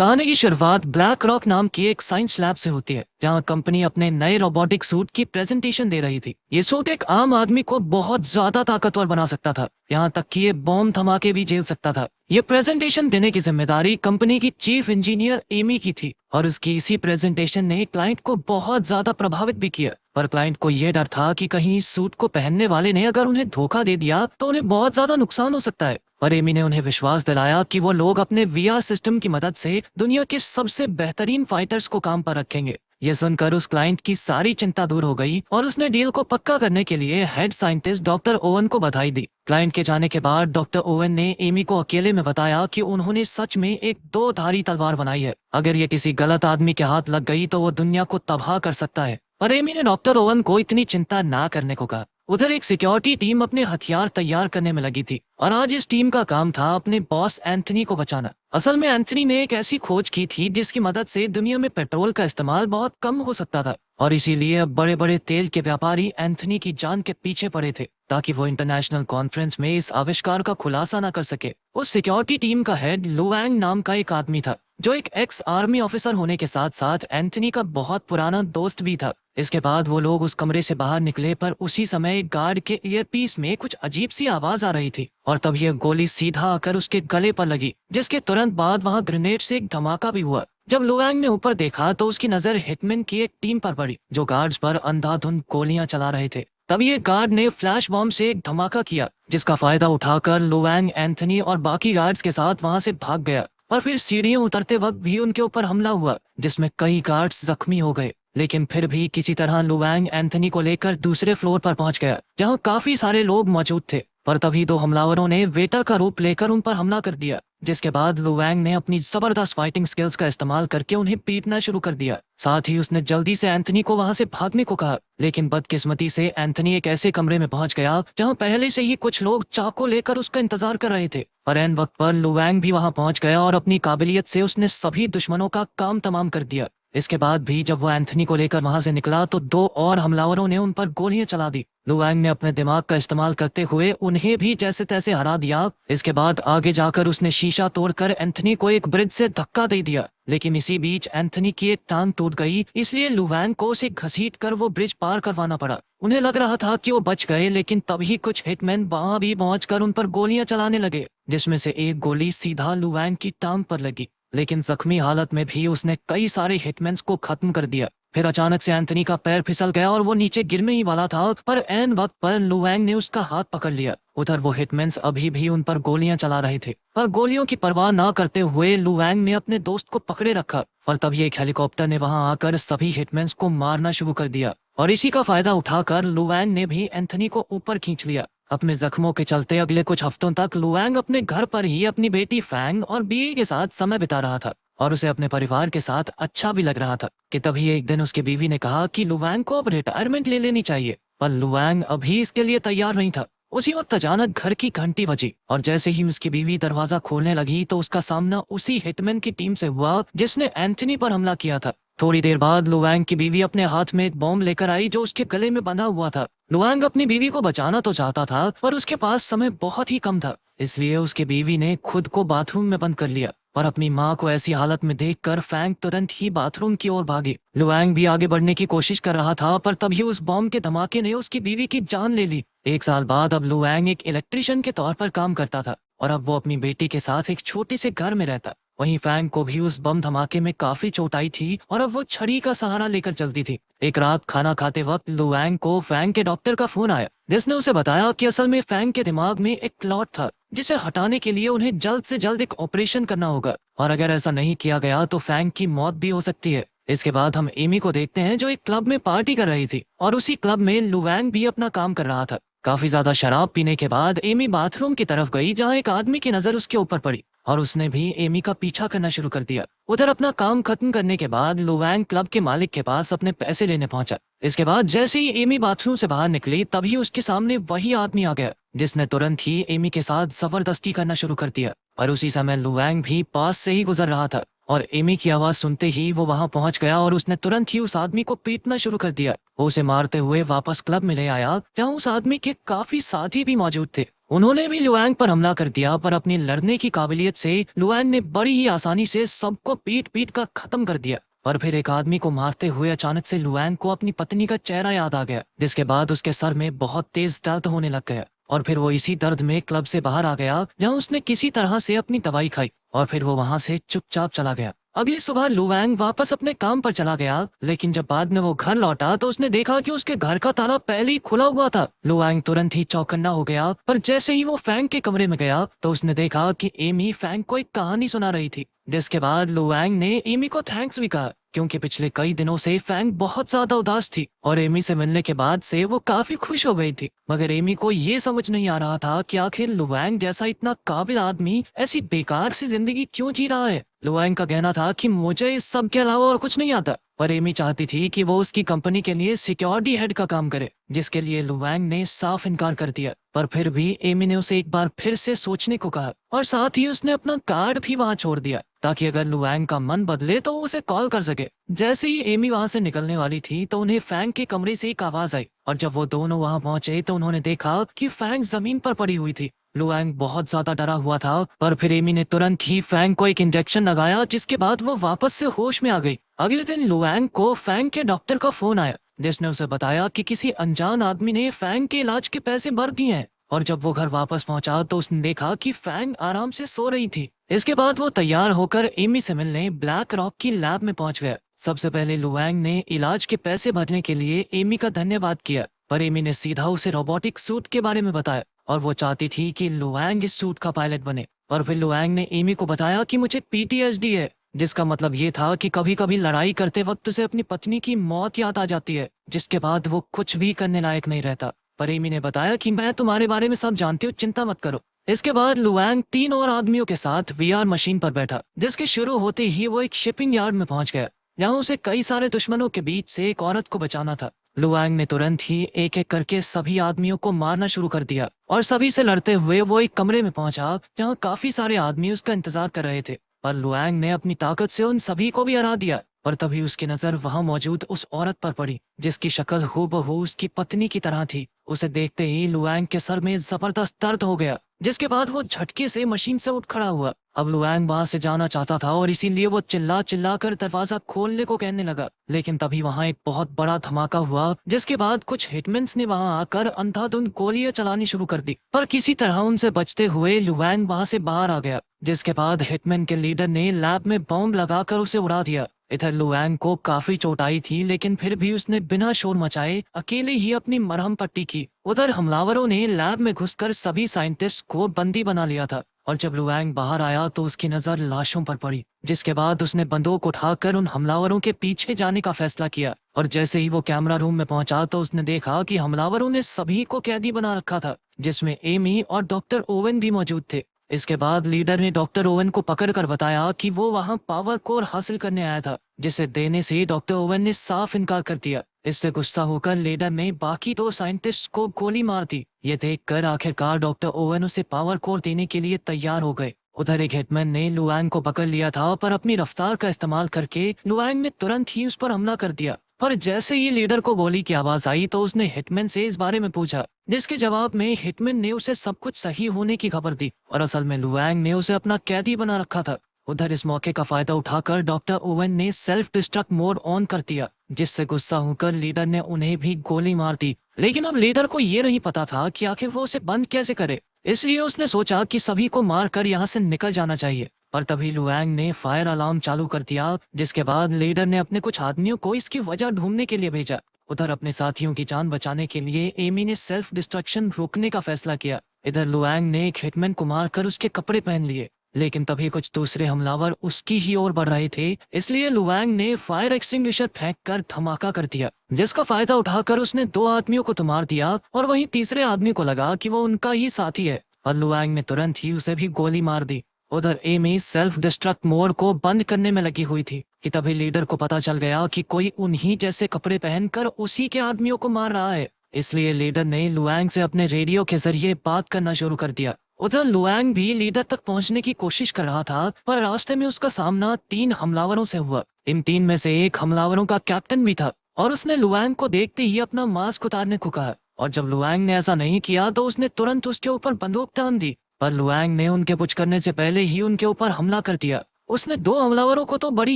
कहानी की शुरुआत ब्लैक रॉक नाम की एक साइंस लैब से होती है, जहां कंपनी अपने नए रोबोटिक सूट की प्रेजेंटेशन दे रही थी। ये सूट एक आम आदमी को बहुत ज्यादा ताकतवर बना सकता था, यहाँ तक कि ये बॉम्ब धमाके भी झेल सकता था। ये प्रेजेंटेशन देने की जिम्मेदारी कंपनी की चीफ इंजीनियर एमी की थी, और उसकी इसी प्रेजेंटेशन ने क्लाइंट को बहुत ज्यादा प्रभावित भी किया। पर क्लाइंट को यह डर था कि कहीं इस सूट को पहनने वाले ने अगर उन्हें धोखा दे दिया तो उन्हें बहुत ज्यादा नुकसान हो सकता है। पर एमी ने उन्हें विश्वास दिलाया कि वो लोग अपने वीआर सिस्टम की मदद से दुनिया के सबसे बेहतरीन फाइटर्स को काम पर रखेंगे। ये सुनकर उस क्लाइंट की सारी चिंता दूर हो गई और उसने डील को पक्का करने के लिए हेड साइंटिस्ट डॉक्टर ओवन को बधाई दी। क्लाइंट के जाने के बाद डॉक्टर ओवन ने एमी को अकेले में बताया कि उन्होंने सच में एक दो धारी तलवार बनाई है। अगर ये किसी गलत आदमी के हाथ लग गई तो वो दुनिया को तबाह कर सकता है। पर एमी ने डॉक्टर ओवन को इतनी चिंता ना करने को कहा। उधर एक सिक्योरिटी टीम अपने हथियार तैयार करने में लगी थी, और आज इस टीम का काम था अपने बॉस एंथनी को बचाना। असल में एंथनी ने एक ऐसी खोज की थी जिसकी मदद से दुनिया में पेट्रोल का इस्तेमाल बहुत कम हो सकता था, और इसीलिए अब बड़े बड़े तेल के व्यापारी एंथनी की जान के पीछे पड़े थे, ताकि वो इंटरनेशनल कॉन्फ्रेंस में इस आविष्कार का खुलासा न कर सके। उस सिक्योरिटी टीम का हेड लुवैंग नाम का एक आदमी था, जो एक एक्स आर्मी ऑफिसर होने के साथ साथ एंथनी का बहुत पुराना दोस्त भी था। इसके बाद वो लोग उस कमरे से बाहर निकले, पर उसी समय एक गार्ड के ईयरपीस में कुछ अजीब सी आवाज आ रही थी, और तब यह गोली सीधा आकर उसके गले पर लगी, जिसके तुरंत बाद वहां ग्रेनेड से एक धमाका भी हुआ। जब लुवैंग ने ऊपर देखा तो उसकी नजर हिटमैन की एक टीम पर पड़ी, जो गार्ड्स पर अंधाधुंध गोलियां चला रहे थे। तभी एक गार्ड ने फ्लैश बॉम्ब से एक धमाका किया, जिसका फायदा उठाकर लुवैंग एंथनी और बाकी गार्ड्स के साथ वहां से भाग गया। पर फिर सीढ़ियां उतरते वक्त भी उनके ऊपर हमला हुआ, जिसमें कई गार्ड्स जख्मी हो गए। लेकिन फिर भी किसी तरह लुवैंग एंथनी को लेकर दूसरे फ्लोर पर पहुंच गया, जहां काफी सारे लोग मौजूद थे। पर तभी दो हमलावरों ने वेटर का रूप लेकर उन पर हमला कर दिया, जिसके बाद लुवैंग ने अपनी जबरदस्त फाइटिंग स्किल्स का इस्तेमाल करके उन्हें पीटना शुरू कर दिया। साथ ही उसने जल्दी से एंथनी को वहां से भागने को कहा, लेकिन बदकिस्मती से एंथनी एक ऐसे कमरे में पहुंच गया जहां पहले से ही कुछ लोग चाकू लेकर उसका इंतजार कर रहे थे। पर एन वक्त पर लुवैंग भी वहां पहुंच गया, और अपनी काबिलियत से उसने सभी दुश्मनों का काम तमाम कर दिया। इसके बाद भी जब वो एंथनी को लेकर वहां से निकला तो दो और हमलावरों ने उन पर गोलियां चला दी। लुवैंग ने अपने दिमाग का इस्तेमाल करते हुए उन्हें भी जैसे तैसे हरा दिया। इसके बाद आगे जाकर उसने शीशा तोड़कर एंथनी को एक ब्रिज से धक्का दे दिया, लेकिन इसी बीच एंथनी की एक टांग टूट गई, इसलिए लुवैंग को उसे घसीट कर वो ब्रिज पार करवाना पड़ा। उन्हें लग रहा था कि वो बच गए, लेकिन तभी कुछ हिटमैन वहां भी पहुंचकर उन पर गोलियां चलाने लगे, जिसमें से एक गोली सीधा लुवैंग की टांग पर लगी। लेकिन जख्मी हालत में भी उसने कई सारे हिटमैन्स को खत्म कर दिया। फिर अचानक से एंथनी का पैर फिसल गया और वो नीचे गिरने ही वाला था, पर एन वक्त पर लुवैंग ने उसका हाथ पकड़ लिया। उधर वो हिटमैन्स अभी भी उन पर गोलियां चला रहे थे, पर गोलियों की परवाह ना करते हुए लुवैंग ने अपने दोस्त को पकड़े रखा। और तभी एक हेलीकॉप्टर ने वहां आकर सभी हिटमैन्स को मारना शुरू कर दिया, और इसी का फायदा उठाकर लुवैंग ने भी एंथनी को ऊपर खींच लिया। अपने जख्मों के चलते अगले कुछ हफ्तों तक लुवैंग अपने घर पर ही अपनी बेटी फैंग और बीवी के साथ समय बिता रहा था, और उसे अपने परिवार के साथ अच्छा भी लग रहा था। कि तभी एक दिन उसकी बीवी ने कहा कि लुवैंग को अब रिटायरमेंट ले लेनी चाहिए, पर लुवैंग अभी इसके लिए तैयार नहीं था। उसी वक्त अचानक घर की घंटी बजी, और जैसे ही उसकी बीवी दरवाजा खोलने लगी तो उसका सामना उसी हिटमैन की टीम से हुआ जिसने एंथनी पर हमला किया था। थोड़ी देर बाद लुवैंग की बीवी अपने हाथ में एक बॉम्ब लेकर आई, जो उसके गले में बंधा हुआ था। लुवैंग अपनी बीवी को बचाना तो चाहता था, पर उसके पास समय बहुत ही कम था, इसलिए उसकी बीवी ने खुद को बाथरूम में बंद कर लिया। पर अपनी माँ को ऐसी हालत में देखकर फैंग तुरंत ही बाथरूम की ओर भागी। लुवैंग भी आगे बढ़ने की कोशिश कर रहा था, पर तभी उस बॉम्ब के धमाके ने उसकी बीवी की जान ले ली। एक साल बाद अब लुवैंग एक इलेक्ट्रिशियन के तौर पर काम करता था, और अब वो अपनी बेटी के साथ एक छोटे से घर में रहता। वहीं फैंग को भी उस बम धमाके में काफी चोट आई थी, और अब वो छड़ी का सहारा लेकर चलती थी। एक रात खाना खाते वक्त लुवैंग को फैंग के डॉक्टर का फोन आया, जिसने उसे बताया कि असल में फैंग के दिमाग में एक क्लॉट था, जिसे हटाने के लिए उन्हें जल्द से जल्द एक ऑपरेशन करना होगा, और अगर ऐसा नहीं किया गया तो फैंग की मौत भी हो सकती है। इसके बाद हम एमी को देखते हैं, जो एक क्लब में पार्टी कर रही थी, और उसी क्लब में लुवैंग भी अपना काम कर रहा था। काफी ज्यादा शराब पीने के बाद एमी बाथरूम की तरफ गई, जहाँ एक आदमी की नजर उसके ऊपर पड़ी, और उसने भी एमी का पीछा करना शुरू कर दिया। उधर अपना काम खत्म करने के बाद लुवैंग क्लब के मालिक के पास अपने पैसे लेने पहुंचा। इसके बाद जैसे ही एमी बाथरूम से बाहर निकली, तभी उसके सामने वही आदमी आ गया, जिसने तुरंत ही एमी के साथ जबरदस्ती करना शुरू कर दिया। और उसी समय लुवैंग भी पास से ही गुजर रहा था, और एमी की आवाज सुनते ही वो वहां पहुंच गया, और उसने तुरंत ही उस आदमी को पीटना शुरू कर दिया। वो उसे मारते हुए वापस क्लब में ले आया, जहां उस आदमी के काफी साथी भी मौजूद थे। उन्होंने भी लुआंग पर हमला कर दिया, पर अपनी लड़ने की काबिलियत से लुआंग ने बड़ी ही आसानी से सबको पीट पीट कर खत्म कर दिया। पर फिर एक आदमी को मारते हुए अचानक से लुआंग को अपनी पत्नी का चेहरा याद आ गया, जिसके बाद उसके सर में बहुत तेज दर्द होने लग गया। और फिर वो इसी दर्द में क्लब से बाहर आ गया, जहाँ उसने किसी तरह से अपनी दवाई खाई और फिर वो वहां से चुपचाप चला गया। अगली सुबह लुआंग वापस अपने काम पर चला गया, लेकिन जब बाद में वो घर लौटा तो उसने देखा कि उसके घर का ताला पहले ही खुला हुआ था। लुआंग तुरंत ही चौकन्ना हो गया, पर जैसे ही वो फैंग के कमरे में गया तो उसने देखा कि एमी फैंग को एक कहानी सुना रही थी। जिसके बाद लुआंग ने एमी को थैंक्स भी कहा, क्योंकि पिछले कई दिनों से फैंग बहुत ज्यादा उदास थी और एमी से मिलने के बाद से वो काफी खुश हो गई थी। मगर एमी को ये समझ नहीं आ रहा था कि आखिर लुआंग जैसा इतना काबिल आदमी ऐसी बेकार सी जिंदगी क्यों जी रहा है। लुआंग का कहना था कि मुझे इस सब के अलावा और कुछ नहीं आता, पर एमी चाहती थी कि वो उसकी कंपनी के लिए सिक्योरिटी हेड का काम करे, जिसके लिए लुआंग ने साफ इनकार कर दिया। पर फिर भी एमी ने उसे एक बार फिर से सोचने को कहा और साथ ही उसने अपना कार्ड भी वहां छोड़ दिया, ताकि अगर लुआंग का मन बदले तो वो उसे कॉल कर सके। जैसे ही एमी वहां से निकलने वाली थी तो उन्हें फैंग के कमरे से एक आवाज आई, और जब वो दोनों वहां पहुंचे तो उन्होंने देखा कि फैंग जमीन पर पड़ी हुई थी। लुआंग बहुत ज्यादा डरा हुआ था, पर फिर एमी ने तुरंत ही फैंग को एक इंजेक्शन लगाया, जिसके बाद वो वापस से होश में आ गई। अगले दिन लुआंग को फैंग के डॉक्टर का फोन आया, जिसने उसे बताया कि किसी अनजान आदमी ने फैंग के इलाज के पैसे भर दिए हैं। और जब वो घर वापस पहुंचा तो उसने देखा कि फैंग आराम से सो रही थी। इसके बाद वो तैयार होकर एमी से मिलने ब्लैक रॉक की लैब में पहुंच गया। सबसे पहले लुआंग ने इलाज के पैसे भरने के लिए एमी का धन्यवाद किया, पर एमी ने सीधा उसे रोबोटिक सूट के बारे में बताया और वो चाहती थी कि लुआंग इस सूट का पायलट बने। और फिर लुआंग ने एमी को बताया कि मुझे पीटीएसडी है, जिसका मतलब ये था कि कभी कभी लड़ाई करते वक्त उसे अपनी पत्नी की मौत याद आ जाती है, जिसके बाद वो कुछ भी करने लायक नहीं रहता। पर एमी ने बताया कि मैं तुम्हारे बारे में सब जानती हूँ, चिंता मत करो। इसके बाद लुआंग 3 और आदमियों के साथ वीआर मशीन पर बैठा, जिसके शुरू होते ही वो एक शिपिंग यार्ड में पहुंच गया, जहाँ उसे कई सारे दुश्मनों के बीच से एक औरत को बचाना था। लुआंग ने तुरंत ही एक एक करके सभी आदमियों को मारना शुरू कर दिया और सभी से लड़ते हुए वो एक कमरे में पहुंचा, जहाँ काफी सारे आदमी उसका इंतजार कर रहे थे। पर लुआंग ने अपनी ताकत से उन सभी को भी हरा दिया। पर तभी उसकी नजर वहां मौजूद उस औरत पर पड़ी, जिसकी शक्ल हूबहू उसकी पत्नी की तरह थी। उसे देखते ही लुआंग के सर में जबरदस्त दर्द हो गया, जिसके बाद वो झटके से मशीन से उठ खड़ा हुआ। अब लुआंग वहां से जाना चाहता था और इसीलिए वो चिल्ला चिल्ला कर दरवाजा खोलने को कहने लगा, लेकिन तभी वहां एक बहुत बड़ा धमाका हुआ, जिसके बाद कुछ हिटमैन्स ने वहां आकर अंधाधुंध गोलियां चलानी शुरू कर दी। पर किसी तरह उनसे बचते हुए लुआंग वहां से बाहर आ गया, जिसके बाद हिटमैन के लीडर ने लैब में बॉम्ब लगाकर उसे उड़ा दिया। इधर लुआंग को काफी चोट आई थी, लेकिन फिर भी उसने बिना शोर मचाए अकेले ही अपनी मरहम पट्टी की। उधर हमलावरों ने लैब में घुसकर सभी साइंटिस्ट को बंदी बना लिया था, और जब लुआंग बाहर आया तो उसकी नजर लाशों पर पड़ी, जिसके बाद उसने बंदूक उठाकर उन हमलावरों के पीछे जाने का फैसला किया। और जैसे ही वो कैमरा रूम में पहुंचा तो उसने देखा कि हमलावरों ने सभी को कैदी बना रखा था, जिसमें एमी और डॉक्टर ओवेन भी मौजूद थे। इसके बाद लीडर ने डॉक्टर ओवेन को पकड़कर बताया कि वो वहां पावर कोर हासिल करने आया था, जिसे देने से डॉक्टर ओवेन ने साफ इनकार कर दिया। इससे गुस्सा होकर लीडर ने बाकी 2 साइंटिस्ट को गोली मार दी। ये देखकर आखिरकार डॉक्टर ओवेन उसे पावर कोर देने के लिए तैयार हो गए। उधर एक हिटमैन ने लुआंग को पकड़ लिया था, पर अपनी रफ्तार का इस्तेमाल करके लुआंग ने तुरंत ही उस पर हमला कर दिया। पर जैसे ही लीडर को गोली की आवाज आई तो उसने हिटमैन से इस बारे में पूछा, जिसके जवाब में हिटमैन ने उसे सब कुछ सही होने की खबर दी, और असल में लुआंग ने उसे अपना कैदी बना रखा था। उधर इस मौके का फायदा उठाकर डॉक्टर ओवेन ने सेल्फ डिस्ट्रक्ट मोड ऑन कर दिया, जिससे गुस्सा होकर लीडर ने उन्हें भी गोली मार दी। लेकिन अब लीडर को ये नहीं पता था कि आखिर वो उसे बंद कैसे करे, इसलिए उसने सोचा कि सभी को मारकर यहाँ से निकल जाना चाहिए। पर तभी लुआंग ने फायर अलार्म चालू कर दिया, जिसके बाद लीडर ने अपने कुछ आदमियों को इसकी वजह ढूंढने के लिए भेजा। उधर अपने साथियों की जान बचाने के लिए एमी ने सेल्फ डिस्ट्रक्शन रोकने का फैसला किया। इधर लुआंग ने एक हिटमैन को मारकर उसके कपड़े पहन लिए, लेकिन तभी कुछ दूसरे हमलावर उसकी ही ओर बढ़ रहे थे, इसलिए लुआंग ने फायर एक्सटिंग्विशर फेंक कर धमाका कर दिया, जिसका फायदा उठाकर उसने 2 आदमियों को तो मार दिया, और वहीं तीसरे आदमी को लगा कि वो उनका ही साथी है, और लुआंग ने तुरंत ही उसे भी गोली मार दी। उधर एमी सेल्फ डिस्ट्रक्ट मोड को बंद करने में लगी हुई थी कि तभी लीडर को पता चल गया कि कोई उन्हीं जैसे कपड़े पहनकर उसी के आदमियों को मार रहा है। इसलिए लीडर ने लुआंग से अपने रेडियो के जरिए बात करना शुरू कर दिया। उधर लुआंग भी लीडर तक पहुंचने की कोशिश कर रहा था, पर रास्ते में उसका सामना 3 हमलावरों से हुआ। इन 3 में से एक हमलावरों का कैप्टन भी था, और उसने लुआंग को देखते ही अपना मास्क उतारने को कहा, और जब लुआंग ने ऐसा नहीं किया तो उसने तुरंत उसके ऊपर बंदूक तान दी, पर लुआंग ने उनके कुछ करने से पहले ही उनके ऊपर हमला कर दिया। उसने दो हमलावरों को तो बड़ी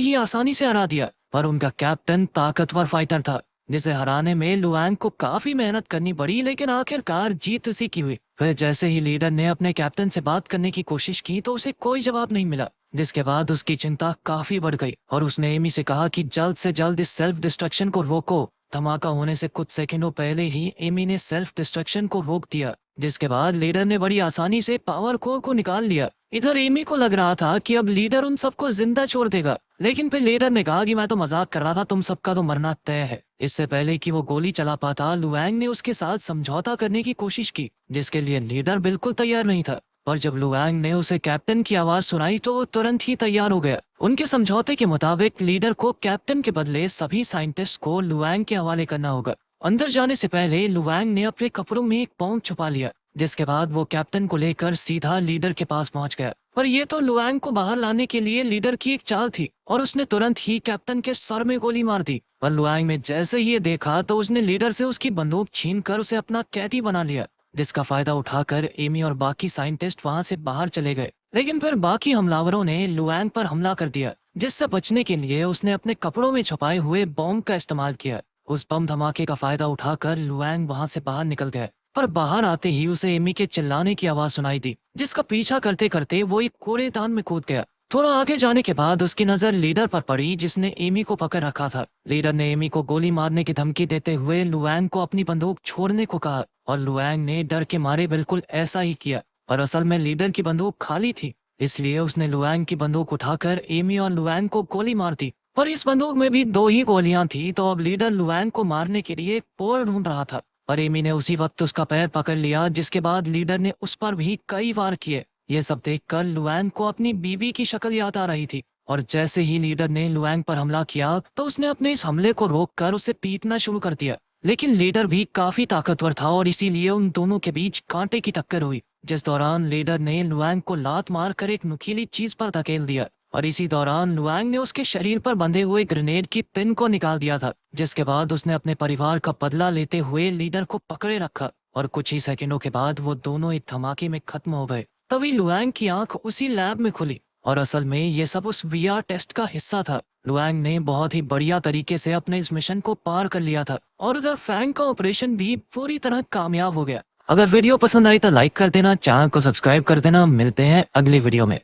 ही आसानी से हरा दिया, पर उनका कैप्टन ताकतवर फाइटर था जिसे हराने में लुआंग को काफी मेहनत करनी पड़ी, लेकिन आखिरकार जीत उसी की हुई। फिर जैसे ही लीडर ने अपने कैप्टन से बात करने की कोशिश की तो उसे कोई जवाब नहीं मिला, जिसके बाद उसकी चिंता काफी बढ़ गई और उसने एमी से कहा कि जल्द से जल्द इस सेल्फ डिस्ट्रक्शन को रोको। धमाका होने से कुछ सेकंडों पहले ही एमी ने सेल्फ डिस्ट्रक्शन को रोक दिया, जिसके बाद लीडर ने बड़ी आसानी से पावर कोर को निकाल लिया। इधर एमी को लग रहा था कि अब लीडर उन सबको जिंदा छोड़ देगा, लेकिन फिर लीडर ने कहा कि मैं तो मजाक कर रहा था, तुम सबका तो मरना तय है। इससे पहले कि वो गोली चला पाता, लुआंग ने उसके साथ समझौता करने की कोशिश की, जिसके लिए लीडर बिल्कुल तैयार नहीं था। पर जब लुआंग ने उसे कैप्टन की आवाज सुनाई तो वो तुरंत ही तैयार हो गया। उनके समझौते के मुताबिक लीडर को कैप्टन के बदले सभी साइंटिस्ट को लुआंग के हवाले करना होगा। अंदर जाने से पहले लुआंग ने अपने कपड़ों में एक बॉम्ब छुपा लिया, जिसके बाद वो कैप्टन को लेकर सीधा लीडर के पास पहुंच गया। पर यह तो लुआंग को बाहर लाने के लिए लीडर की एक चाल थी और उसने तुरंत ही कैप्टन के सर में गोली मार दी। पर लुआंग ने जैसे ही ये देखा तो उसने लीडर से उसकी बंदूक छीनकर उसे अपना कैदी बना लिया, जिसका फायदा उठाकर एमी और बाकी साइंटिस्ट वहां से बाहर चले गए। लेकिन फिर बाकी हमलावरों ने लुआंग पर हमला कर दिया, जिससे बचने के लिए उसने अपने कपड़ों में छुपाए हुए बॉम्ब का इस्तेमाल किया। उस बम धमाके का फायदा उठाकर लुआंग वहां से बाहर निकल गया, पर बाहर आते ही उसे एमी के चिल्लाने की आवाज सुनाई दी, जिसका पीछा करते करते वो एक कूड़ेदान में कूद गया। थोड़ा आगे जाने के बाद उसकी नजर लीडर पर पड़ी, जिसने एमी को पकड़ रखा था। लीडर ने एमी को गोली मारने की धमकी देते हुए लुआंग को अपनी बंदूक छोड़ने को कहा और लुआंग ने डर के मारे बिल्कुल ऐसा ही किया। पर असल में लीडर की बंदूक खाली थी, इसलिए उसने लुआंग की बंदूक उठाकर एमी और लुआंग को गोली मार दी। पर इस बंदूक में भी दो ही गोलियां थी, तो अब लीडर लुआंग को मारने के लिए एक पोल ढूंढ रहा था। पर एमी ने उसी वक्त उसका पैर पकड़ लिया, जिसके बाद लीडर ने उस पर भी कई वार किए। ये सब देखकर लुआंग को अपनी बीवी की शक्ल याद आ रही थी और जैसे ही लीडर ने लुआंग पर हमला किया तो उसने अपने इस हमले को रोककर उसे पीटना शुरू कर दिया। लेकिन लीडर भी काफी ताकतवर था और इसीलिए उन दोनों के बीच कांटे की टक्कर हुई, जिस दौरान लीडर ने लुआंग को लात मारकर एक नुकीली चीज पर धकेल दिया और इसी दौरान लुआंग ने उसके शरीर पर बंधे हुए ग्रेनेड की पिन को निकाल दिया था। जिसके बाद उसने अपने परिवार का बदला लेते हुए लीडर को पकड़े रखा और कुछ ही सेकंडों के बाद वो दोनों एक धमाके में खत्म हो गए। तभी लुआंग की आंख उसी लैब में खुली और असल में ये सब उस वीआर टेस्ट का हिस्सा था। लुआंग ने बहुत ही बढ़िया तरीके से अपने इस मिशन को पार कर लिया था और उधर फैंग का ऑपरेशन भी पूरी तरह कामयाब हो गया। अगर वीडियो पसंद आई तो लाइक कर देना, चैनल को सब्सक्राइब कर देना। मिलते हैं अगली वीडियो में।